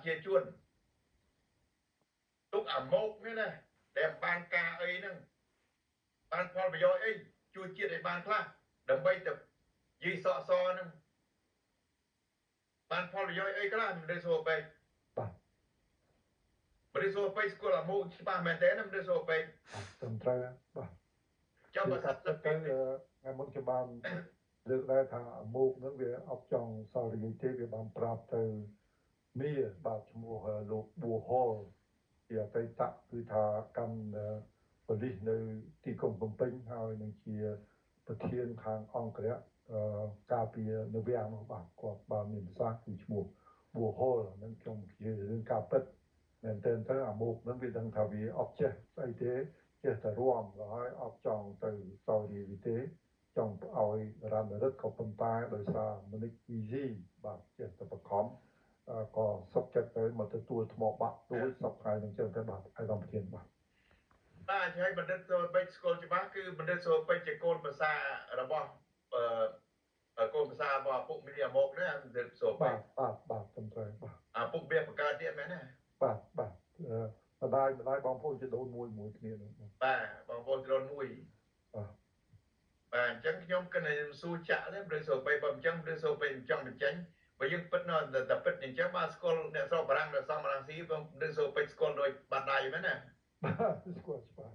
chia chuồn lúc ẩm mộc nữa nè đem ban ca ấy nè ban phò bây giờ ấy chui chia để ban pha đầm bay tập dì sọ nè ban phò bây giờ ấy cái là mình đây số bay mình số bay sekolah mộc ba mẹ té nè mình số bay tầm tre cho bà sắp sắp tới ngày muốn cho bạn được đây thà mục nó về ốc trong sau thì thế về bạn prap từ mía bạn mua lục bùa hồ thì tay tặngคือthà cănบริในที่กรมปงហើយនឹងជាប្រធានខាងអង្គរៈការពារនៅវាំងរបស់គាត់បានមានប្រសាសន៍គឺឈ្មោះបួហលនឹងខ្ញុំជារឿងការពិតមែនទែនទៅអាមុខនឹងវាដឹងថាវាអត់ចេះស្អីទេចេះតែរួមហើយអត់ចង់ទៅសោយរីទេចង់ឲ្យរ៉ាំរិទ្ធក៏ប៉ុន្តែដោយសារមនិក easy បាទចេះតែបខំក៏សុខចិត្តទៅមកទទួលថ្មបាក់ដូចសពថ្ងៃនឹងចឹងទៅបាទឲ្យតាមប្រធានបាទបាទហើយបណ្ឌិតសូបេស្គលច្បាស់គឺបណ្ឌិតសូបេជាកូនភាសារបស់កូនភាសារបស់ពុកមីអាមកណាបណ្ឌិតសូបេបាទត្រឹមត្រូវបាទពុកវាបង្កើតទៀតមែនណាបាទម្ដាយបងប្អូនជាដូនមួយគ្នានោះបាទបងប្អូនជាដូនមួយបាទអញ្ចឹងខ្ញុំគិតថាស៊ូចាក់ទេបណ្ឌិតសូបេបើអញ្ចឹងបណ្ឌិតសូបេចង់បញ្ចេញបើយើងពិតនៅតែពិតអញ្ចឹងបាទស្គាល់អ្នកស្រុកបារាំងនៅសំរាំងស៊ីបងបណ្ឌិតសូបេស្គាល់ដោយបាត់ដៃមែនណាស្គាល់ច្បាស់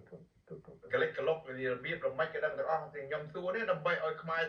កលិចកលុករបៀបរំេចក៏ដឹងទាំងអស់ទាំងខ្ញុំសួរនេះដើម្បីឲ្យខ្មែរ